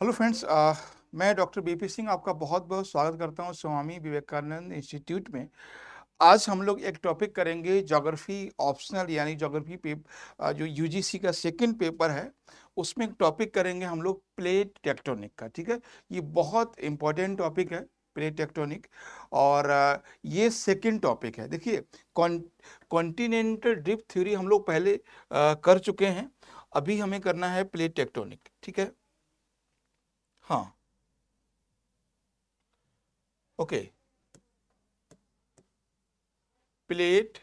Hello friends, मैं doctor BP Singh आपका बहुत बहुत स्वागत करता हूं स्वामी विवेकानंद इंस्टीट्यूट में। आज हम लोग एक टॉपिक करेंगे ज्योग्राफी ऑप्शनल यानी ज्योग्राफी जो यूजीसी का सेकंड पेपर है उसमें एक टॉपिक करेंगे हम लोग प्लेट टेक्टोनिक का। ठीक है, ये बहुत इंपॉर्टेंट टॉपिक है प्लेट टेक्टोनिक। और ये सेकंड टॉपिक है। देखिए, कॉन्टिनेंटल ड्रिफ्ट थ्योरी हम लोग पहले कर चुके हैं, अभी हमें करना है प्लेट टेक्टोनिक। ठीक है, हाँ, okay. Plate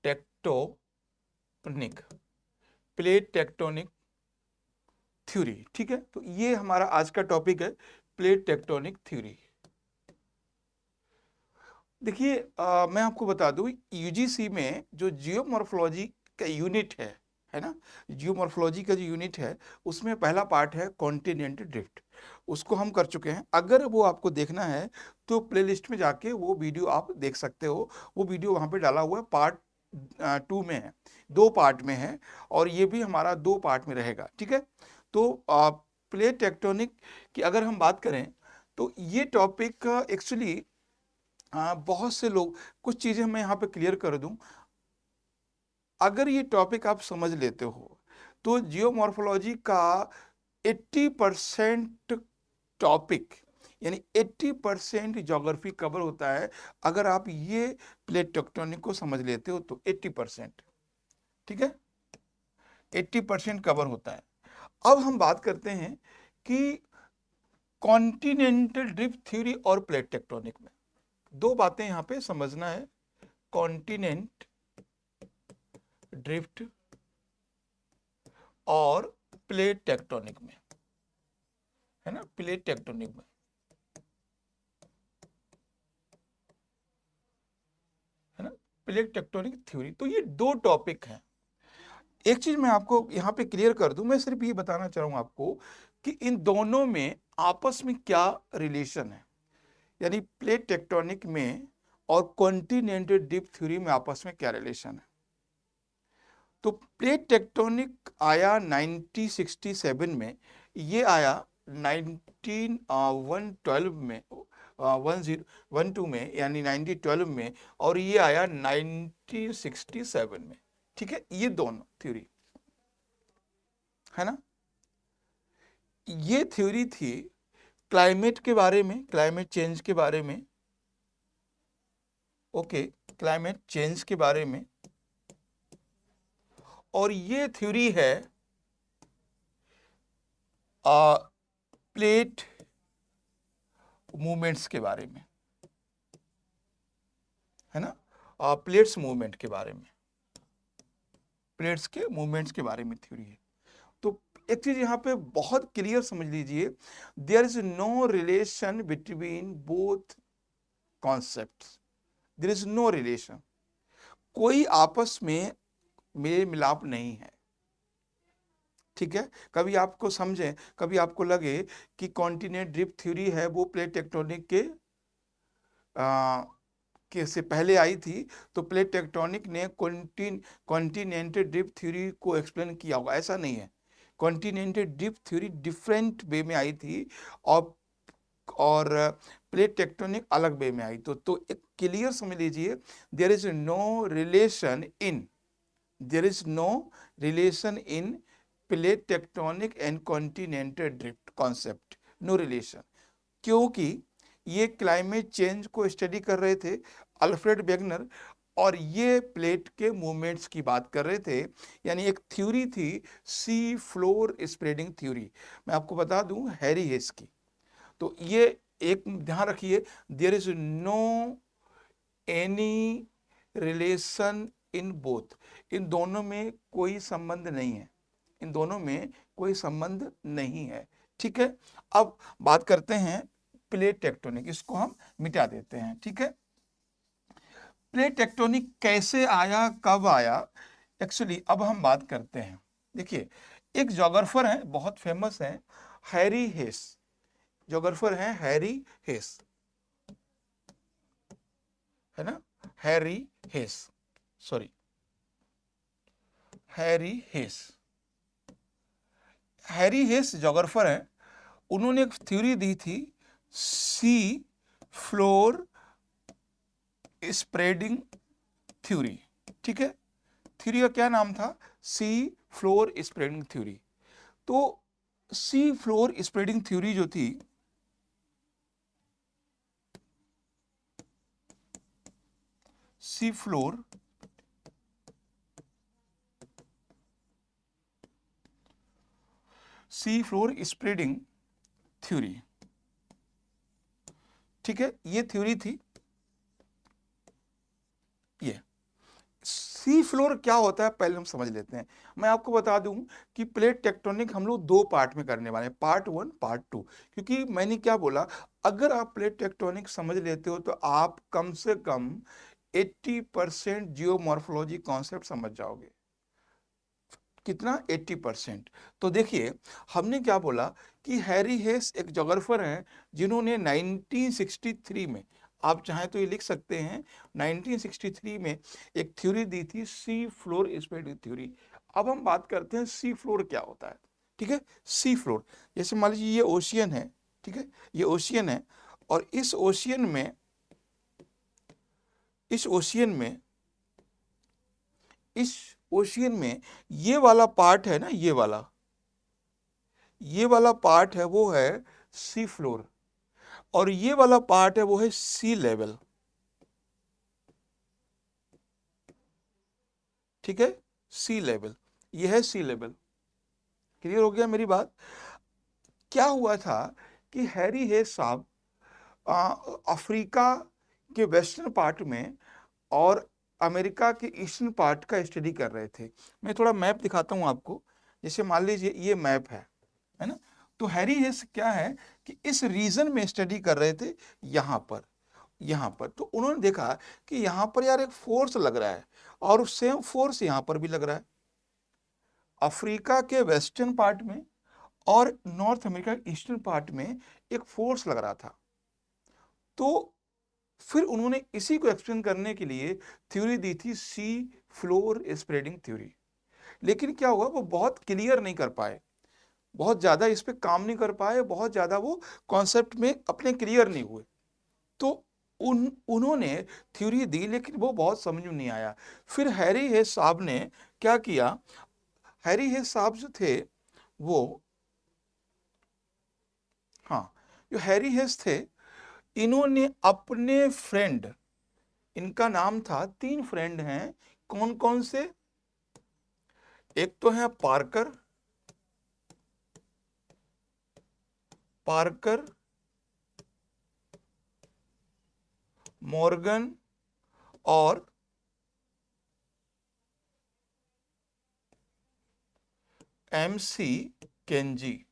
tectonic, plate tectonic theory. ठीक है, तो ये हमारा आज का टॉपिक है, प्लेट टेक्टोनिक थ्योरी। देखिए, मैं आपको बता दूं, यूजीसी में जो जियोमॉर्फोलॉजी का यूनिट है ना, जियोमॉर्फोलॉजी का जो यूनिट है उसमें पहला पार्ट है कॉन्टिनेंटल ड्रिफ्ट। उसको हम कर चुके हैं। अगर वो आपको देखना है तो प्लेलिस्ट में जाके वो वीडियो आप देख सकते हो। वो वीडियो वहां पे डाला हुआ है, पार्ट 2 में है, 2 पार्ट में है, और ये भी हमारा 2 पार्ट में रहेगा। ठीक है, तो प्लेट टेक्टोनिक की अगर हम बात करें तो ये टॉपिक एक्चुअली बहुत से लोग, कुछ चीजें मैं यहाँ पे क्लियर कर दूं। अगर ये टॉपिक आप समझ लेते हो तो जियोमॉर्फोलॉजी का 80% टॉपिक यानी 80% ज्योग्राफी कवर होता है। अगर आप ये प्लेट टेक्टोनिक को समझ लेते हो तो 80%, ठीक है, 80% कवर होता है। अब हम बात करते हैं कि कॉन्टिनेंटल ड्रिफ्ट थ्योरी और प्लेट टेक्टोनिक में दो बातें यहां पे समझना है। कॉन्टिनेंट ड्रिफ्ट और प्लेट टेक्टोनिक में, है ना, प्लेट टेक्टोनिक में, है ना, प्लेट टेक्टोनिक थ्योरी। तो ये दो टॉपिक हैं। एक चीज मैं आपको यहाँ पे क्लियर कर दूं, मैं सिर्फ ये बताना चाहूंगा आपको कि इन दोनों में आपस में क्या रिलेशन है, यानी प्लेट टेक्टोनिक में और कॉन्टिनेंटल ड्रिफ्ट थ्योरी में आपस में क्या रिलेशन है। तो प्लेट टेक्टोनिक आया 1967 में, ये आया 1912 में, 1012 में यानी 1912 में, और ये आया 1967 में। ठीक है, ये दोनों थ्योरी, है ना, ये थ्योरी थी क्लाइमेट के बारे में, क्लाइमेट चेंज के बारे में। ओके, क्लाइमेट चेंज के बारे में। और ये थ्योरी है प्लेट मूवमेंट्स के बारे में, है ना, प्लेट्स मूवमेंट के बारे में, प्लेट्स के मूवमेंट्स के बारे में थ्योरी है। तो एक चीज यहां पे बहुत क्लियर समझ लीजिए, there is no relation between both concepts. There is no relation, कोई आपस में मेल मिलाप नहीं है। ठीक है, कभी आपको समझें, कभी आपको लगे कि कॉन्टिनेंट ड्रिफ्ट थ्योरी है वो प्लेट टेक्टोनिक के से पहले आई थी, तो प्लेट टेक्टोनिक ने कॉन्टिनेंटल ड्रिफ्ट थ्योरी को एक्सप्लेन किया होगा, ऐसा नहीं है। Continental drift theory different way में आई थी, और और प्लेट टेक्टोनिक अलग वे में आई। तो एक क्लियर समझ लीजिए, there is no relation in, there is no relation in plate tectonic and continental drift concept, no relation. क्योंकि ये क्लाइमेट चेंज को स्टडी कर रहे थे अल्फ्रेड वेगनर, और ये प्लेट के मूवमेंट्स की बात कर रहे थे। यानी एक थ्योरी थी सी फ्लोर स्प्रेडिंग थ्योरी, मैं आपको बता दूं, हैरी हेस की। तो ये एक ध्यान रखिए, there is no any relation in both, इन दोनों में कोई संबंध नहीं है, इन दोनों में कोई संबंध नहीं है। ठीक है, अब बात करते हैं प्लेट टेक्टोनिक, इसको हम मिटा देते हैं। ठीक है, प्लेट टेक्टोनिक कैसे आया, कब आया, एक्चुअली अब हम बात करते हैं। देखिए, एक जोग्राफर है, बहुत फेमस है, हैरी हेस। जोग्राफर है हैरी हेस, है ना, Harry हेस, sorry, Harry हेस। Harry हेस geographer हैं, उन्होंने एक थ्योरी दी थी सी फ्लोर स्प्रेडिंग थ्योरी। ठीक है, थ्योरी का क्या नाम था? Sea floor spreading theory. तो सी फ्लोर स्प्रेडिंग थ्योरी जो थी, सी फ्लोर स्प्रेडिंग थ्योरी, ठीक है, ये थ्योरी थी। ये सी फ्लोर क्या होता है पहले हम समझ लेते हैं। मैं आपको बता दूं कि प्लेट टेक्टोनिक हम लोग दो पार्ट में करने वाले हैं, पार्ट 1 पार्ट 2। क्योंकि मैंने क्या बोला, अगर आप प्लेट टेक्टोनिक समझ लेते हो तो आप कम से कम 80% जियोमॉर्फोलॉजी कॉन्सेप्ट समझ जाओगे। कितना? 80%। तो देखिए, हमने क्या बोला कि हैरी हेस एक जोग्राफर हैं जिन्होंने 1963 में, आप चाहें तो ये लिख सकते हैं, 1963 में एक थ्योरी दी थी सी फ्लोर स्प्रेडिंग थ्योरी। अब हम बात करते हैं सी फ्लोर क्या होता है। ठीक है, सी फ्लोर, जैसे मान लीजिए ये ओशियन है। ठीक है, ये ओशियन है, और इस ओशियन में, इस ओशियन में इस ओशियन में ये वाला पार्ट है ना, ये वाला पार्ट है वो है सी फ्लोर, और ये वाला पार्ट है वो है सी लेवल। ठीक है, सी लेवल, ये है सी लेवल। क्लियर हो गया मेरी बात? क्या हुआ था कि हैरी हेस साहब अफ्रीका के वेस्टर्न पार्ट में और अमेरिका के ईस्टर्न पार्ट का स्टडी कर रहे थे। मैं थोड़ा मैप दिखाता हूं आपको। जैसे मान लीजिए ये मैप है ना। तो हैरी हेस क्या है कि इस रीजन में स्टडी कर रहे थे, यहाँ पर तो उन्होंने देखा कि यहाँ पर यार एक फोर्स लग रहा है, और सेम फोर्स यहाँ पर भी लग रहा है, अफ्रीका के वेस्टर्न पार्ट में और नॉर्थ अमेरिका के ईस्टर्न पार्ट में एक फोर्स लग रहा था। तो फिर उन्होंने इसी को एक्सप्लेन करने के लिए थ्योरी दी थी सी फ्लोर स्प्रेडिंग थ्योरी। लेकिन क्या हुआ, वो बहुत क्लियर नहीं कर पाए, बहुत ज्यादा इस पे काम नहीं कर पाए, बहुत ज्यादा वो कॉन्सेप्ट में अपने क्लियर नहीं हुए। तो उन्होंने थ्योरी दी, लेकिन वो बहुत समझ में नहीं आया। फिर हैरी हेस साहब ने क्या किया, हैरी हेस साहब जो थे वो, हाँ, जो हैरी हेस थे, इन्होंने अपने फ्रेंड, इनका नाम था, 3 फ्रेंड हैं, कौन कौन से? एक तो है पार्कर, पार्कर, मॉर्गन और एमसी केंजी।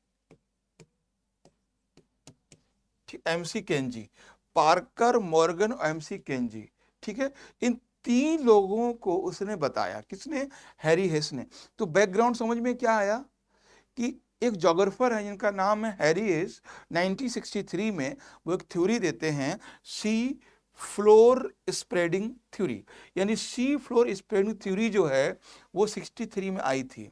ठीक, एमसी केंजी, पार्कर, मॉर्गन और एमसी केंजी। ठीक है, इन 3 लोगों को उसने बताया, किसने? हैरी हेस ने। तो बैकग्राउंड समझ में क्या आया कि एक जोग्राफर है जिनका नाम है हैरी हेस, 1963 में वो एक थ्योरी देते हैं सी फ्लोर स्प्रेडिंग थ्योरी। यानी सी फ्लोर स्प्रेडिंग थ्योरी जो है वो 63 में आई थी।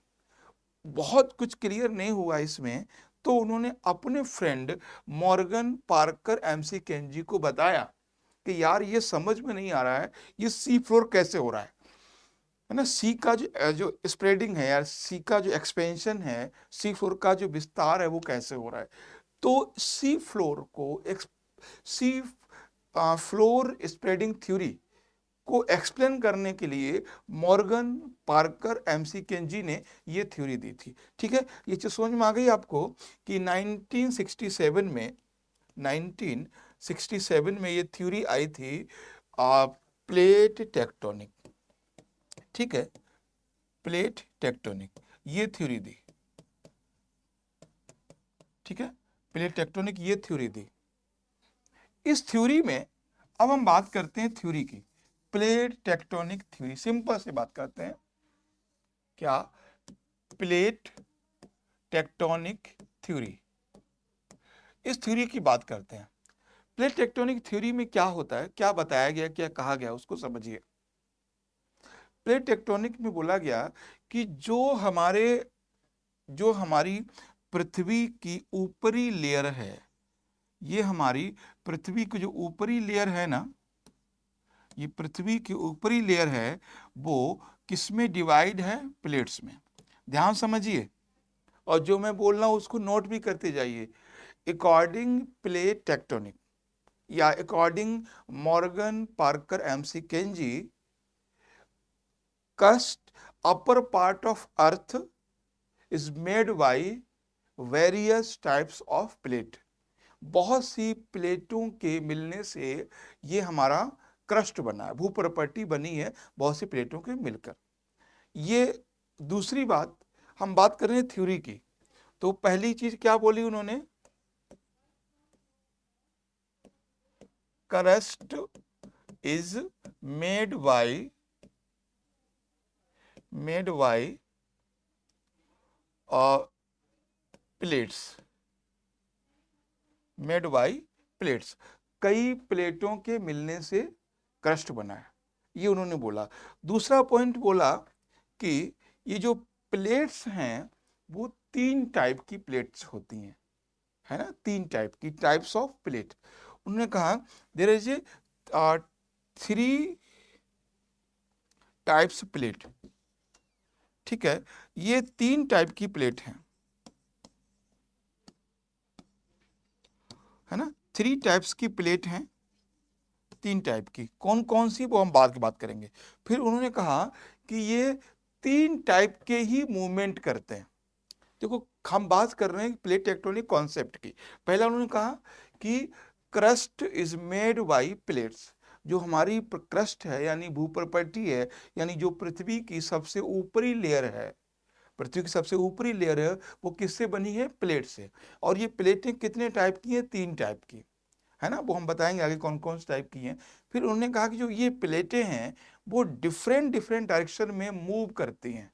बहुत कुछ क्लियर नहीं हुआ इसमें, तो उन्होंने अपने friend Morgan, Parker, MC Kenji को बताया कि यार ये समझ में नहीं आ रहा है, ये सी फ्लोर कैसे हो रहा है ना। सी का जो जो स्प्रेडिंग है यार, सी का जो एक्सपेंशन है, सी फ्लोर का जो विस्तार है वो कैसे हो रहा है। तो सी फ्लोर को सी फ्लोर स्प्रेडिंग थ्योरी को एक्सप्लेन करने के लिए मॉर्गन, पार्कर, एमसी केंजी ने ये थ्योरी दी थी। ठीक है, ये चीज समझ में आ गई आपको कि 1967 में ये थ्योरी आई थी प्लेट टेक्टोनिक। ठीक है, प्लेट टेक्टोनिक, ये थ्योरी दी। ठीक है, प्लेट टेक्टोनिक ये थ्योरी दी। इस थ्योरी में अब हम बात करते हैं थ्योरी की, प्लेट टेक्टोनिक थ्योरी, सिंपल से बात करते हैं। क्या? प्लेट टेक्टोनिक थ्योरी, इस थ्योरी की बात करते हैं। प्लेट टेक्टोनिक थ्योरी में क्या होता है, क्या बताया गया, क्या कहा गया, उसको समझिए। प्लेट टेक्टोनिक में बोला गया कि जो हमारी पृथ्वी की ऊपरी लेयर है, ये हमारी पृथ्वी की जो ऊपरी लेयर है ना, ये पृथ्वी की ऊपरी लेयर है, वो किसमें डिवाइड है? प्लेट्स में। ध्यान समझिए, और जो मैं बोल रहा हूं उसको नोट भी करते जाइए। अकॉर्डिंग प्लेट टेक्टोनिक या according Morgan Parker MC Kenji, crust upper part of earth is made by various types of plate। बहुत सी प्लेटों के मिलने से ये हमारा क्रस्ट बना है, भूप्रपट्टी बनी है बहुत सी प्लेटों के मिलकर। ये दूसरी बात, हम बात कर रहे हैं थ्योरी की। तो पहली चीज क्या बोली उन्होंने? Crust is made by plates, made by plates, कई प्लेटों के मिलने से क्रस्ट बना है, ये उन्होंने बोला। दूसरा पॉइंट बोला कि ये जो प्लेट्स हैं वो 3 टाइप की प्लेट्स होती हैं, है ना, 3 टाइप की, टाइप्स ऑफ प्लेट। उन्होंने कहा there is a 3 types plate. ठीक है, ये 3 टाइप की प्लेट हैं, है ना, 3 टाइप्स की प्लेट हैं, 3 टाइप की। कौन कौन सी, वो हम बाद की बात करेंगे। फिर उन्होंने कहा कि ये 3 टाइप के ही मूवमेंट करते हैं। देखो, हम बात कर रहे हैं प्लेट टेक्टोनिक कॉन्सेप्ट की। पहला उन्होंने कहा कि crust is made by plates, जो हमारी क्रस्ट है यानी भूप्रपट्टी है, यानी जो पृथ्वी की सबसे ऊपरी लेयर है, पृथ्वी की सबसे ऊपरी लेयर है, वो किससे बनी है? प्लेट से। और ये प्लेटें कितने टाइप की हैं? 3 टाइप की, है ना, वो हम बताएंगे आगे कौन कौन से टाइप की हैं। फिर उन्होंने कहा कि जो ये प्लेटें हैं वो डिफरेंट डिफरेंट डायरेक्शन में मूव करती हैं।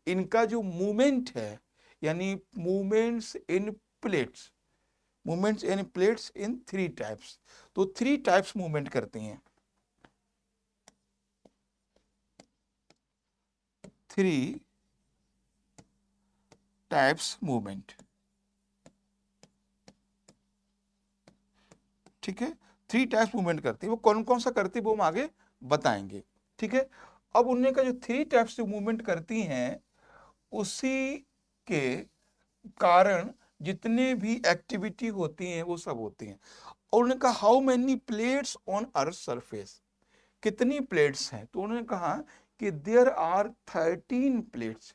इनका जो मूवमेंट है, यानी मूवमेंट्स इन प्लेट्स, मूवमेंट्स इन प्लेट्स इन 3 टाइप्स, तो 3 टाइप्स मूवमेंट करती हैं, 3 टाइप्स मूवमेंट। ठीक है, 3 टाइप्स मूवमेंट करती है, वो कौन कौन सा करती है वो हम आगे बताएंगे। ठीक है, अब उन्होंने कहा जो 3 टाइप्स से मूवमेंट करती हैं, उसी के कारण जितने भी एक्टिविटी होती हैं वो सब होती हैं। और उन्होंने कहा how many plates on earth surface, कितनी प्लेट्स हैं? तो उन्होंने कहा कि there are 13 plates.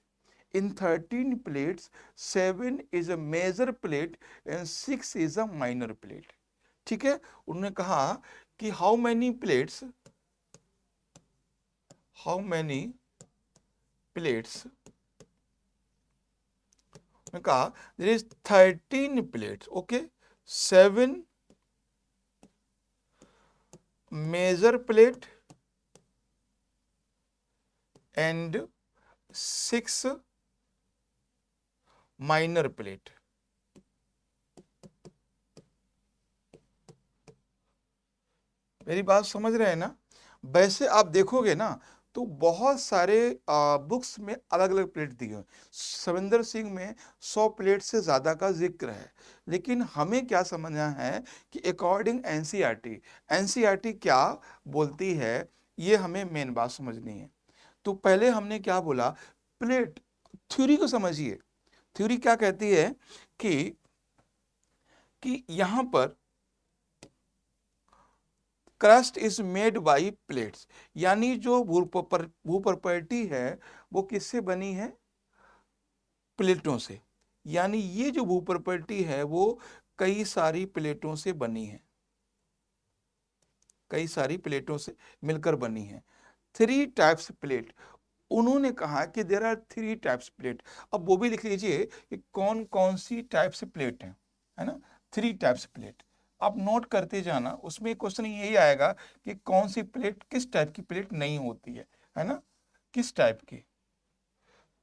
In 13 plates 7 is a major plate and 6 is a minor plate. ठीक है, उन्होंने कहा कि how many plates, how many plates, उन्होंने कहा there is 13 plates, okay, 7 major plate and 6 minor plate. मेरी बात समझ रहे हैं ना? वैसे आप देखोगे ना तो बहुत सारे बुक्स में अलग अलग प्लेट दिए हुए हैं। सविंदर सिंह में 100 प्लेट से ज़्यादा का जिक्र है, लेकिन हमें क्या समझना है कि अकॉर्डिंग एनसीईआरटी, एनसीईआरटी क्या बोलती है, ये हमें मेन बात समझनी है। तो पहले हमने क्या बोला, प्लेट थ्योरी को समझिए। थ्योरी क्या कहती है कि यहां पर crust is made by plates, यानी जो भूप्रॉपर्टी है वो किससे बनी है? प्लेटों से। यानी ये जो भूप्रॉपर्टी है वो कई सारी प्लेटों से बनी है, कई सारी प्लेटों से मिलकर बनी है। 3 टाइप्स प्लेट, उन्होंने कहा कि देर आर 3 टाइप्स प्लेट। अब वो भी लिख लीजिए कि कौन कौन सी टाइप्स प्लेट है ना, 3 टाइप्स प्लेट। आप नोट करते जाना, उसमें क्वेश्चन यही आएगा कि कौन सी प्लेट, किस टाइप की प्लेट नहीं होती है ना, किस टाइप की।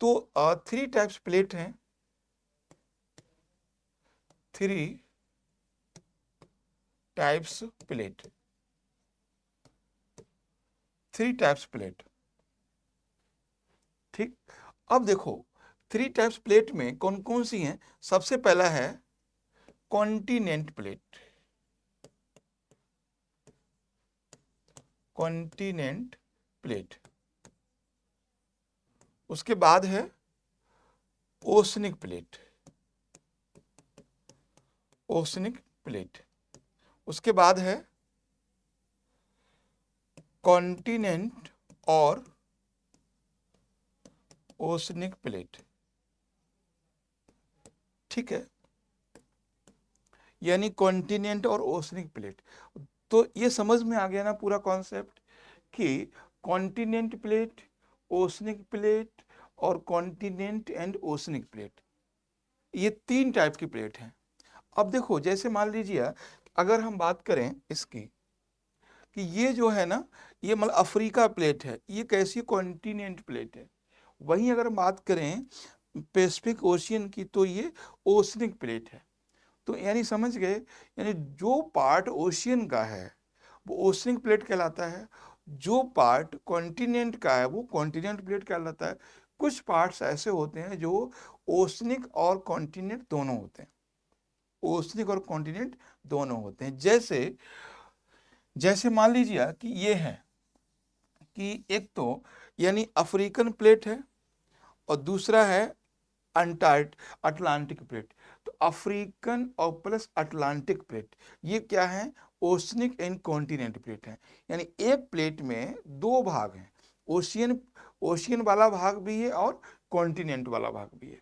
तो 3 टाइप्स प्लेट हैं, 3 टाइप्स प्लेट, 3 टाइप्स प्लेट। ठीक, अब देखो 3 टाइप्स प्लेट में कौन कौन सी हैं? सबसे पहला है कॉन्टिनेंट प्लेट, कॉन्टिनेंट प्लेट। उसके बाद है ओशनिक प्लेट, ओशनिक प्लेट। उसके बाद है कॉन्टिनेंट और ओशनिक प्लेट। ठीक है, यानी कॉन्टिनेंट और ओशनिक प्लेट। तो ये समझ में आ गया ना पूरा कॉन्सेप्ट कि कॉन्टिनेंट प्लेट, ओशनिक प्लेट और कॉन्टिनेंट एंड ओशनिक प्लेट, ये 3 टाइप की प्लेट हैं। अब देखो, जैसे मान लीजिए अगर हम बात करें इसकी कि ये जो है ना, ये मतलब अफ्रीका प्लेट है, ये कैसी कॉन्टिनेंट प्लेट है। वहीं अगर हम बात करें पैसिफिक ओशियन की तो ये ओशनिक प्लेट है। तो यानी समझ गए, यानी जो पार्ट ओशियन का है वो ओशनिक प्लेट कहलाता है, जो पार्ट कॉन्टिनेंट का है वो कॉन्टिनेंट प्लेट कहलाता है। कुछ पार्ट्स ऐसे होते हैं जो ओशनिक और कॉन्टिनेंट दोनों होते हैं, ओशनिक और कॉन्टिनेंट दोनों होते हैं। जैसे जैसे मान लीजिए कि ये है कि एक तो यानी अफ्रीकन प्लेट है और दूसरा है अटलांटिक प्लेट। तो अफ्रीकन और प्लस अटलांटिक प्लेट, ये क्या है? ओशनिक एंड कॉन्टिनेंट प्लेट है। यानी एक प्लेट में 2 भाग हैं, ओशियन ओशियन वाला भाग भी है और कॉन्टिनेंट वाला भाग भी है,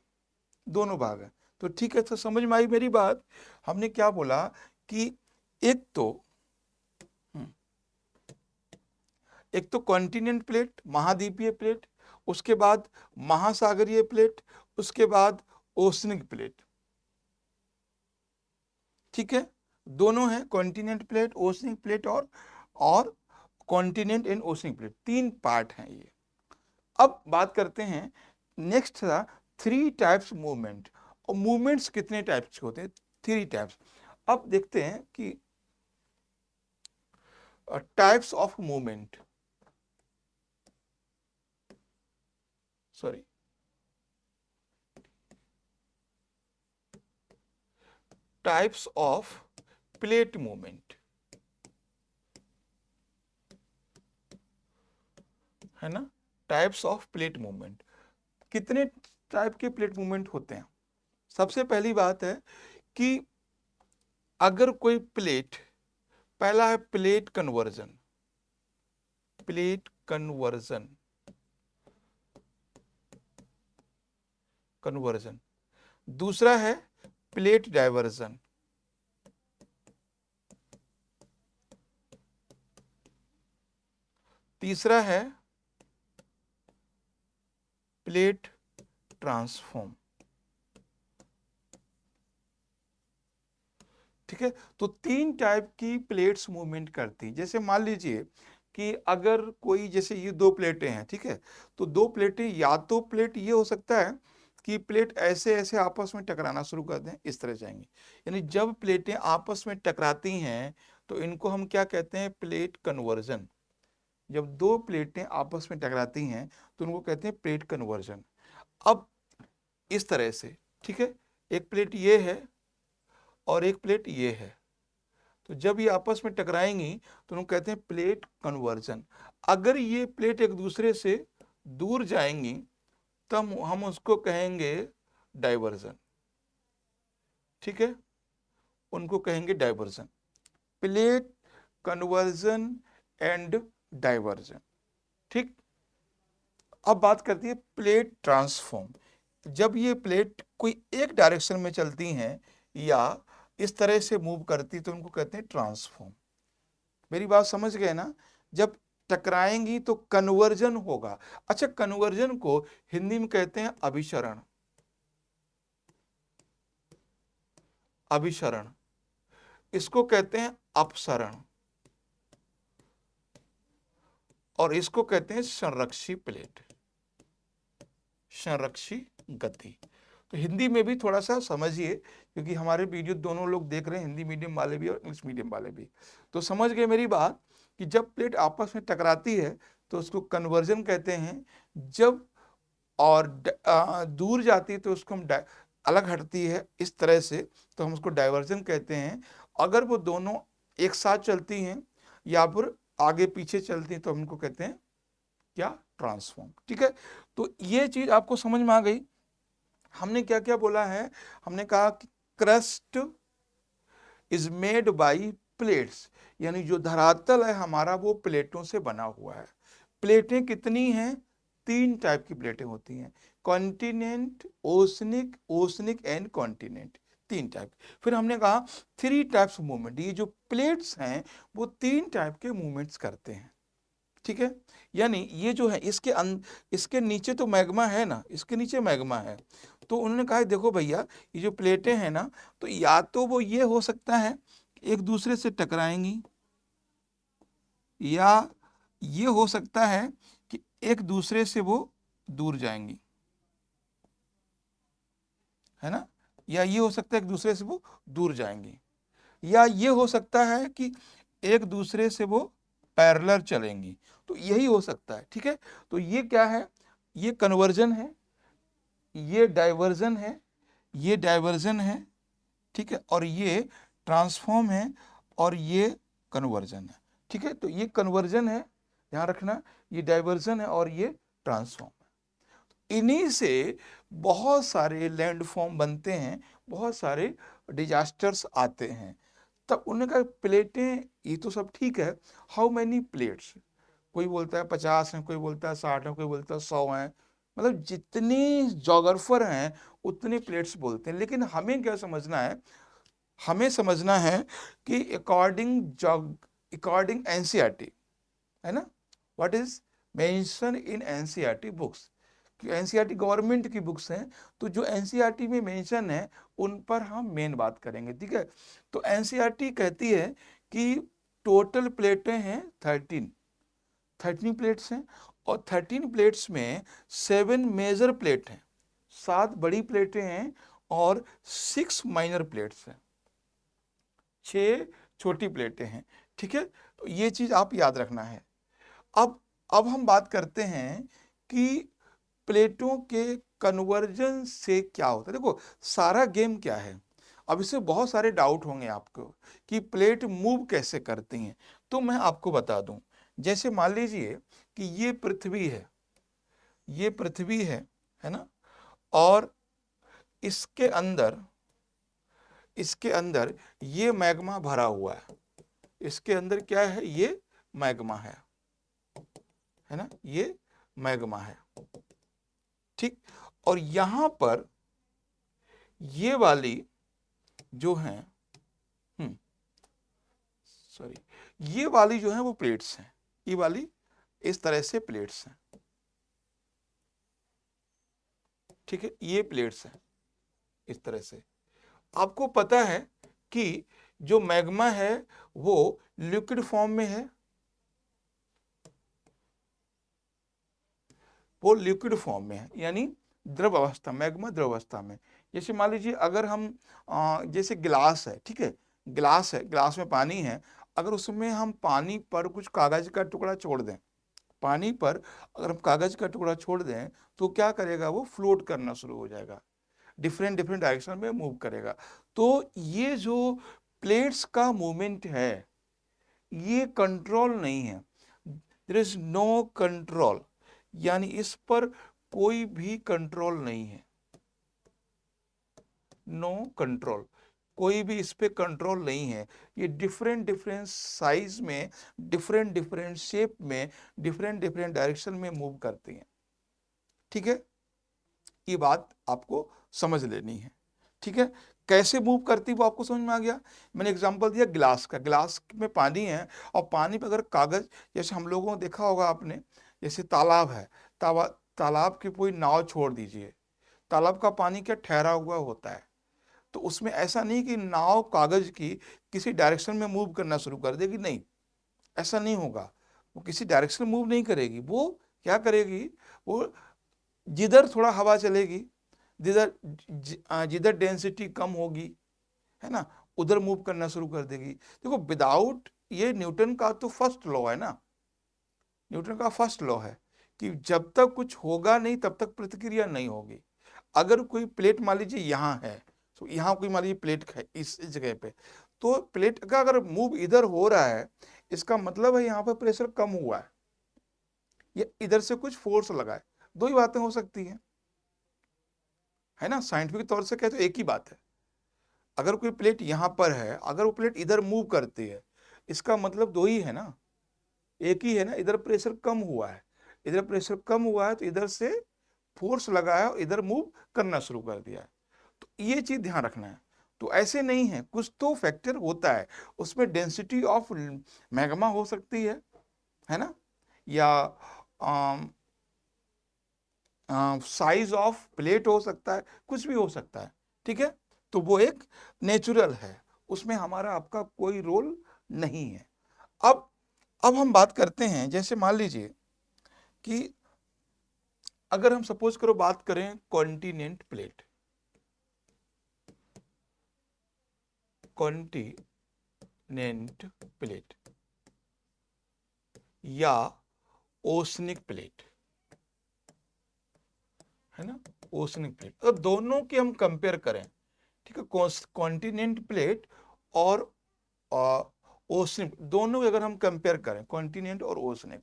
दोनों भाग है। तो ठीक है, तो समझ में आई मेरी बात। हमने क्या बोला कि एक तो कॉन्टिनेंट प्लेट, महाद्वीपीय प्लेट, उसके बाद महासागरीय प्लेट, उसके बाद ओशनिक प्लेट। ठीक है, दोनों हैं, कॉन्टिनेंट प्लेट, ओशनिक प्लेट और continent and oceanic plate, 3 part हैं ये। अब बात करते हैं नेक्स्ट था 3 टाइप्स मूवमेंट। और मूवमेंट्स कितने टाइप्स के होते हैं? 3 टाइप्स। अब देखते हैं कि types of movement, sorry, types of plate movement, है ना। टाइप्स ऑफ प्लेट मूवमेंट, कितने टाइप के प्लेट मूवमेंट होते हैं? सबसे पहली बात है कि अगर कोई प्लेट, पहला है plate conversion, plate conversion, conversion. दूसरा है प्लेट डाइवर्जन, तीसरा है प्लेट ट्रांसफॉर्म। ठीक है, तो 3 टाइप की प्लेट्स मूवमेंट करती हैं। जैसे मान लीजिए कि अगर कोई, जैसे ये 2 प्लेटें हैं, ठीक है, तो 2 प्लेटें, या तो प्लेट ये हो सकता है कि प्लेट ऐसे ऐसे आपस में टकराना शुरू कर दें, इस तरह जाएंगे। यानी जब प्लेटें आपस में टकराती हैं तो इनको हम क्या कहते हैं? Plate conversion. जब 2 प्लेटें आपस में टकराती हैं तो उनको कहते हैं प्लेट कन्वर्जन। अब इस तरह से, ठीक है, एक प्लेट ये है और एक प्लेट ये है, तो जब ये आपस में टकराएंगी तो उनको कहते हैं प्लेट कन्वर्जन। अगर ये प्लेट एक दूसरे से दूर जाएंगी तब हम उसको कहेंगे डाइवर्जन। ठीक है, उनको कहेंगे diversion, plate conversion and diversion. ठीक, अब बात करती है प्लेट ट्रांसफॉर्म। जब ये प्लेट कोई एक डायरेक्शन में चलती हैं या इस तरह से मूव करती तो उनको कहते हैं ट्रांसफॉर्म। मेरी बात समझ गए ना? जब टकराएंगी तो कन्वर्जन होगा। अच्छा, कन्वर्जन को हिंदी में कहते हैं अभिसरण, अभिसरण। इसको कहते हैं अपसरण और इसको कहते हैं संरक्षी प्लेट, संरक्षी गति। तो हिंदी में भी थोड़ा सा समझिए, क्योंकि हमारे वीडियो दोनों लोग देख रहे हैं, हिंदी मीडियम वाले भी और इंग्लिश मीडियम वाले भी। तो समझ गए मेरी बात कि जब प्लेट आपस में टकराती है तो उसको कन्वर्जन कहते हैं। जब और दूर जाती है तो उसको हम अलग हटती है इस तरह से, तो हम उसको डाइवर्जन कहते हैं। अगर वो दोनों एक साथ चलती हैं या फिर आगे पीछे चलती हैं तो हम उनको कहते हैं क्या, ट्रांसफॉर्म। ठीक है, तो ये चीज आपको समझ में आ गई। हमने क्या क्या बोला है, हमने कहा कि crust is made by plates, यानी जो धरातल है हमारा वो प्लेटों से बना हुआ है। प्लेटें कितनी हैं, 3 टाइप की प्लेटें होती हैं, continent, oceanic, oceanic and continent, 3 type. फिर हमने कहा 3 टाइप्स मूवमेंट, ये जो प्लेट्स हैं वो 3 टाइप के मूवमेंट्स करते हैं। ठीक है, यानी ये जो है इसके नीचे तो मैग्मा है ना, इसके नीचे मैग्मा है, तो उन्होंने कहा देखो भैया ये जो प्लेटें हैं ना, तो या तो वो ये हो सकता है एक दूसरे से टकराएंगी, या ये हो सकता है कि एक दूसरे से वो दूर जाएंगी, है ना, या ये हो सकता है एक दूसरे से वो दूर जाएंगी, या ये हो सकता है कि एक दूसरे से वो पैरेलल चलेंगी, तो यही हो सकता है। ठीक है, तो ये क्या है, ये कन्वर्जन है, ये डाइवर्जन है, ये डाइवर्जन है, ठीक है, और ये ट्रांसफॉर्म है, और ये कन्वर्जन है। ठीक है, तो ये कन्वर्जन है, ध्यान रखना, ये डाइवर्जन है और ये ट्रांसफॉर्म है। इन्हीं से बहुत सारे लैंडफॉर्म बनते हैं, बहुत सारे डिजास्टर्स आते हैं। तब उन्होंने कहा प्लेटें ये तो सब ठीक है, हाउ मैनी प्लेट्स, कोई बोलता है 50 हैं, कोई बोलता है 60 हैं, कोई बोलता है 100 हैं, मतलब जितनी जोग्राफर हैं उतने प्लेट्स बोलते हैं। लेकिन हमें क्या समझना है, हमें समझना है कि अकॉर्डिंग एनसीईआरटी, है ना, what is mention in NCERT books, कि एनसीईआरटी गवर्नमेंट की बुक्स हैं, तो जो एनसीईआरटी में मेंशन है उन पर हम मेन बात करेंगे। ठीक है, तो एनसीईआरटी कहती है कि टोटल प्लेटें हैं 13 प्लेट्स हैं, और 13 प्लेट्स में 7 मेजर प्लेट हैं, 7 बड़ी प्लेटें हैं, और 6 माइनर प्लेट्स हैं, 6 छोटी प्लेटें हैं। ठीक है, तो ये चीज आप याद रखना है। अब हम बात करते हैं कि प्लेटों के कन्वर्जन से क्या होता है। देखो सारा गेम क्या है, अब इससे बहुत सारे डाउट होंगे आपको कि प्लेट मूव कैसे करती हैं, तो मैं आपको बता दूं। जैसे मान लीजिए कि ये पृथ्वी है, ये पृथ्वी है ना, और इसके अंदर इसके अंदर ये मैग्मा भरा हुआ है, इसके अंदर क्या है, ये मैग्मा है ना, ये मैग्मा है। ठीक, और यहां पर ये वाली जो है, सॉरी, ये वाली जो है वो प्लेट्स हैं, ये वाली इस तरह से प्लेट्स हैं। ठीक है, ये प्लेट्स हैं इस तरह से। आपको पता है कि जो मैग्मा है वो लिक्विड फॉर्म में है, वो लिक्विड फॉर्म में है, यानी द्रव अवस्था, मैग्मा द्रव अवस्था में। जैसे मान लीजिए अगर हम जैसे गिलास है, ठीक है, गिलास है, गिलास में पानी है, अगर उसमें हम पानी पर कुछ कागज का टुकड़ा छोड़ दें, पानी पर अगर हम कागज का टुकड़ा छोड़ दें तो क्या करेगा, वो फ्लोट करना शुरू हो जाएगा, डिफरेंट डिफरेंट डायरेक्शन में मूव करेगा। तो ये जो प्लेट्स का मूवमेंट है ये कंट्रोल नहीं है, देयर इज नो कंट्रोल, यानी इस पर कोई भी कंट्रोल नहीं है, नो कंट्रोल, कोई भी इस पे कंट्रोल नहीं है। ये डिफरेंट डिफरेंट साइज में, डिफरेंट डिफरेंट शेप में, डिफरेंट डिफरेंट डायरेक्शन में मूव करती हैं। ठीक है, ये बात आपको समझ लेनी है। ठीक है, कैसे मूव करती वो आपको समझ में आ गया। मैंने एग्जांपल दिया गिलास का, गिलास में पानी है और पानी पे अगर कागज, जैसे हम लोगों ने देखा होगा आपने, जैसे तालाब है, तालाब की कोई नाव छोड़ दीजिए, तालाब का पानी क्या ठहरा हुआ होता है, तो उसमें ऐसा नहीं कि नाव कागज की किसी डायरेक्शन में मूव करना शुरू कर देगी, नहीं, ऐसा नहीं होगा, वो किसी डायरेक्शन में मूव नहीं करेगी। वो क्या करेगी, वो जिधर थोड़ा हवा चलेगी, जिधर जिधर डेंसिटी कम होगी, है ना, उधर मूव करना शुरू कर देगी। देखो विदाउट, ये न्यूटन का तो फर्स्ट लॉ है ना, न्यूटन का फर्स्ट लॉ है कि जब तक कुछ होगा नहीं तब तक प्रतिक्रिया नहीं होगी। अगर कोई प्लेट मान लीजिए यहाँ है, तो यहाँ कोई मान लीजिए प्लेट है इस जगह पे, तो प्लेट का अगर मूव इधर हो रहा है, इसका मतलब है यहाँ पर प्रेशर कम हुआ है या इधर से कुछ फोर्स लगा है। दो ही बातें हो सकती हैं, है ना, साइंटिफिक तौर से कहे तो एक ही बात है। अगर कोई प्लेट यहाँ पर है, अगर वो प्लेट इधर मूव करती है, इसका मतलब दो ही है ना, एक ही है ना। इधर प्रेशर कम हुआ है, इधर प्रेशर कम हुआ है तो इधर से फोर्स लगाया और इधर मूव करना शुरू कर दिया है। तो ये चीज ध्यान रखना है। तो ऐसे नहीं है, कुछ तो फैक्टर होता है उसमें। डेंसिटी ऑफ मैग्मा हो सकती है ना, या साइज ऑफ प्लेट हो सकता है, कुछ भी हो सकता है, ठीक है। तो वो एक नेचुरल है, उसमें हमारा आपका कोई रोल नहीं है। अब हम बात करते हैं, जैसे मान लीजिए कि अगर हम सपोज करो बात करें कॉन्टिनेंट प्लेट, कॉन्टिनेंट प्लेट या ओशनिक प्लेट, है ना, ओशनिक प्लेट, तो दोनों की हम कंपेयर करें, ठीक है, कॉन्टिनेंट प्लेट और ओशनिक, दोनों की अगर हम कंपेयर करें, कॉन्टिनेंट और ओशनिक,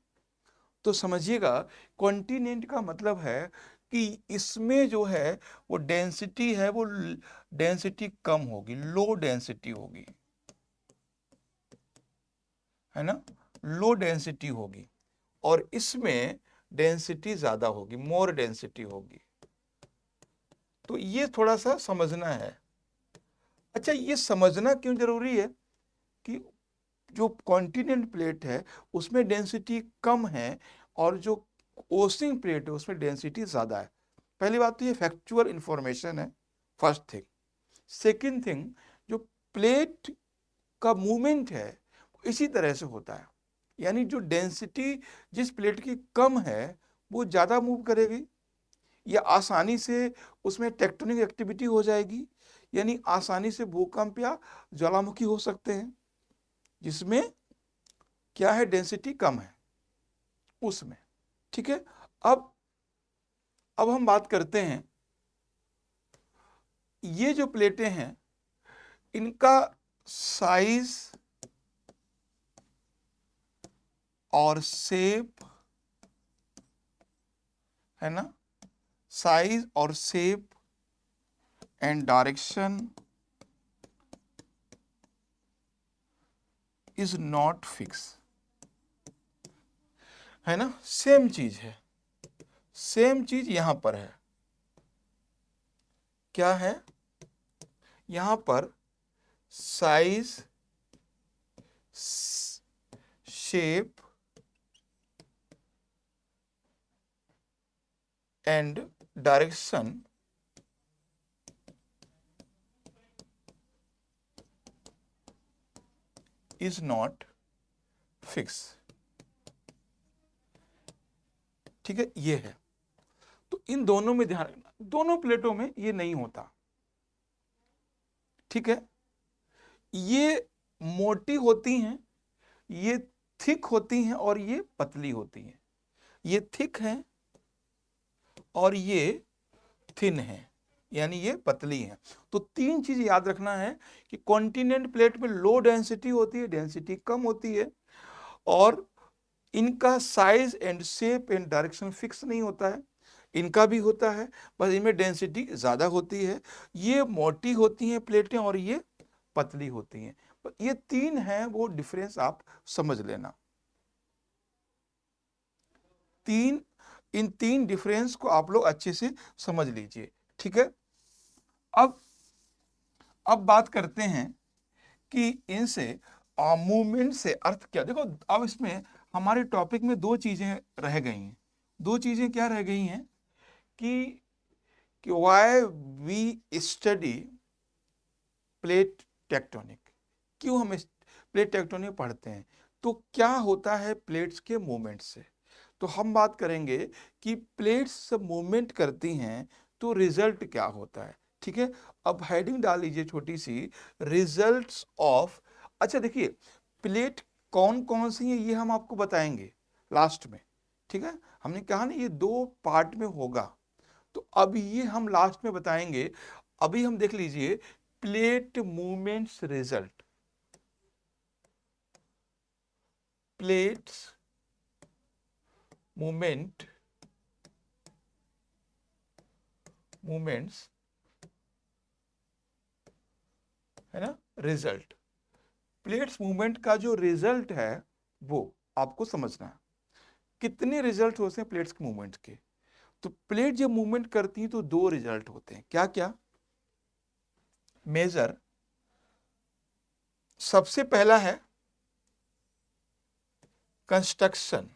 तो समझिएगा कॉन्टिनेंट का मतलब है कि इसमें जो है वो डेंसिटी है, वो डेंसिटी कम होगी, लो डेंसिटी होगी, है ना, लो डेंसिटी होगी, और इसमें डेंसिटी ज्यादा होगी, मोर डेंसिटी होगी। तो ये थोड़ा सा समझना है। अच्छा, ये समझना क्यों जरूरी है कि जो कॉन्टिनेंट प्लेट है उसमें डेंसिटी कम है और जो ओसिंग प्लेट है उसमें डेंसिटी ज्यादा है। पहली बात तो ये फैक्चुअल इंफॉर्मेशन है, फर्स्ट थिंग। सेकंड थिंग, जो प्लेट का मूवमेंट है इसी तरह से होता है, यानी जो डेंसिटी जिस प्लेट की कम है वो ज्यादा मूव करेगी, या आसानी से उसमें टेक्टोनिक एक्टिविटी हो जाएगी, यानी आसानी से भूकंप या ज्वालामुखी हो सकते हैं, जिसमें क्या है, डेंसिटी कम है उसमें, ठीक है। अब हम बात करते हैं, ये जो प्लेटें हैं इनका साइज और शेप, है ना, साइज और shape and direction is not fix, है ना, सेम चीज है, सेम चीज यहां पर है। क्या है यहां पर, size, shape and direction is not fix, ठीक है, ये है। तो इन दोनों में ध्यान रखना, दोनों प्लेटों में ये नहीं होता, ठीक है। ये मोटी होती हैं, ये थिक होती हैं और ये पतली होती हैं, ये थिक हैं और ये थिन है, यानी ये पतली है। तो तीन चीज याद रखना है कि कॉन्टिनेंट प्लेट में लो डेंसिटी होती है, डेंसिटी कम होती है, और इनका size and shape and direction fix नहीं होता है, इनका भी होता है, बस इनमें डेंसिटी ज्यादा होती है। ये मोटी होती हैं प्लेटें और ये पतली होती हैं। ये तीन हैं, वो डिफरेंस आप समझ लेना। इन तीन डिफरेंस को आप लोग अच्छे से समझ लीजिए, ठीक है। अब बात करते हैं कि इनसे मूवमेंट से अर्थ क्या। देखो, अब इसमें हमारे टॉपिक में दो चीजें रह गई हैं। दो चीजें क्या रह गई हैं कि why we study plate tectonic, क्यों हम प्लेट टेक्टोनिक पढ़ते हैं, तो क्या होता है प्लेट्स के मूवमेंट से। तो हम बात करेंगे कि प्लेट्स जब मूवमेंट करती हैं तो रिजल्ट क्या होता है, ठीक है। अब हेडिंग डाल लीजिए छोटी सी, रिजल्ट्स ऑफ। अच्छा देखिए, प्लेट कौन कौन सी है ये हम आपको बताएंगे लास्ट में, ठीक है, हमने कहा ना ये 2 पार्ट में होगा। तो अब ये हम लास्ट में बताएंगे। अभी हम देख लीजिए plate movements result. Plates movements है ना, रिजल्ट। प्लेट्स मूवमेंट का जो रिजल्ट है वो आपको समझना है। कितने रिजल्ट होते हैं प्लेट्स के मूवमेंट के? तो प्लेट जब मूवमेंट करती है तो 2 रिजल्ट होते हैं। क्या क्या? मेजर, सबसे पहला है कंस्ट्रक्शन।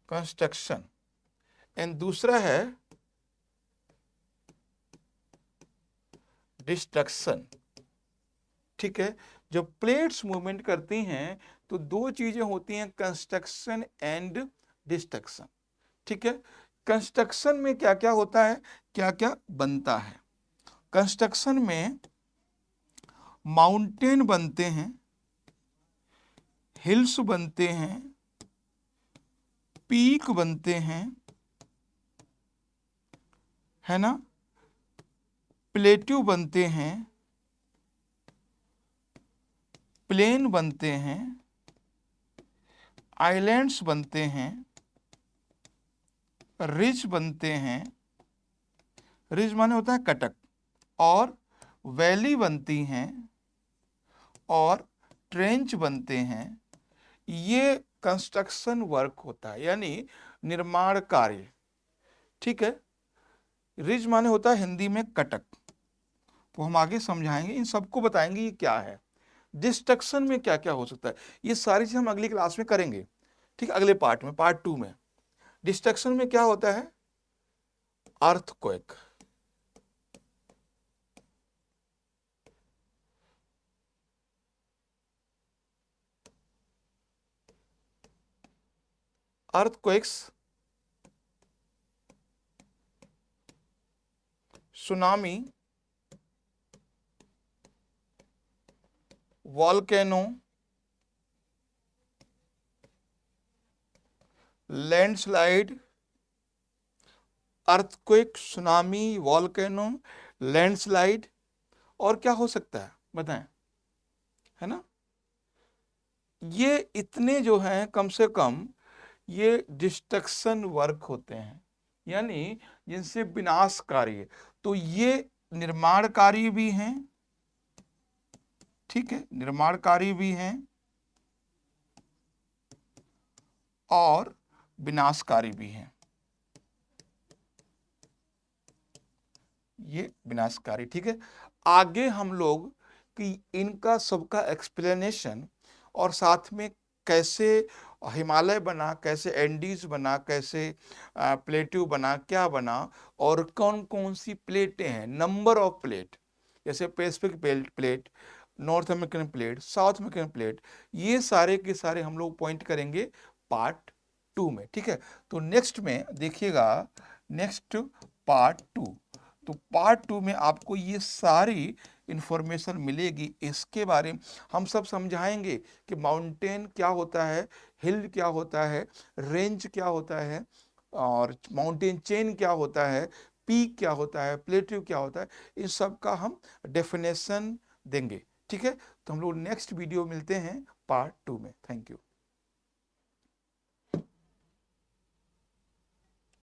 कंस्ट्रक्शन एंड दूसरा है डिस्ट्रक्शन। ठीक है, जब प्लेट्स मूवमेंट करती हैं तो 2 चीजें होती हैं, कंस्ट्रक्शन एंड डिस्ट्रक्शन। ठीक है, कंस्ट्रक्शन में क्या क्या होता है, क्या क्या बनता है? कंस्ट्रक्शन में माउंटेन बनते हैं, हिल्स बनते हैं, पीक बनते हैं, है ना, प्लेट्यू बनते हैं, प्लेन बनते हैं, आइलैंड्स बनते हैं, रिज बनते हैं, रिज माने होता है कटक, और वैली बनती हैं, और ट्रेंच बनते हैं। ये कंस्ट्रक्शन वर्क होता है, यानी निर्माण कार्य। ठीक है, रिज माने होता है हिंदी में कटक, वो हम आगे समझाएंगे, इन सबको बताएंगे ये क्या है। डिस्ट्रक्शन में क्या क्या हो सकता है, ये सारी चीज हम अगली क्लास में करेंगे। ठीक, अगले पार्ट में, पार्ट 2 में। डिस्ट्रक्शन में क्या होता है? Earthquake, earthquakes, tsunami, volcano, landslide. Earthquake, tsunami, volcano, landslide, और क्या हो सकता है बताएं, है ना? ये इतने जो हैं कम से कम ये डिस्ट्रक्शन वर्क होते हैं, यानी जिनसे विनाशकारी। तो ये निर्माणकारी भी हैं, ठीक है, निर्माणकारी भी हैं और विनाशकारी भी हैं। ये विनाशकारी, ठीक है। आगे हम लोग कि इनका सबका एक्सप्लेनेशन, और साथ में कैसे हिमालय बना, कैसे एंडीज बना, कैसे प्लेट्यू बना, क्या बना, और कौन कौन सी प्लेटें हैं, नंबर ऑफ प्लेट, जैसे Pacific plate, north American plate, south American plate, ये सारे के सारे हम लोग पॉइंट करेंगे पार्ट 2 में। ठीक है, तो नेक्स्ट में देखिएगा, नेक्स्ट पार्ट 2। तो पार्ट 2 में आपको ये सारी इंफॉर्मेशन मिलेगी, इसके बारे में हम सब समझाएंगे कि माउंटेन क्या होता है, हिल क्या होता है, रेंज क्या होता है, और माउंटेन चेन क्या होता है, पीक क्या होता है, प्लेट्यू क्या होता है, इन सब का हम डेफिनेशन देंगे। ठीक है, तो हम लोग नेक्स्ट वीडियो मिलते हैं पार्ट 2 में। Thank you.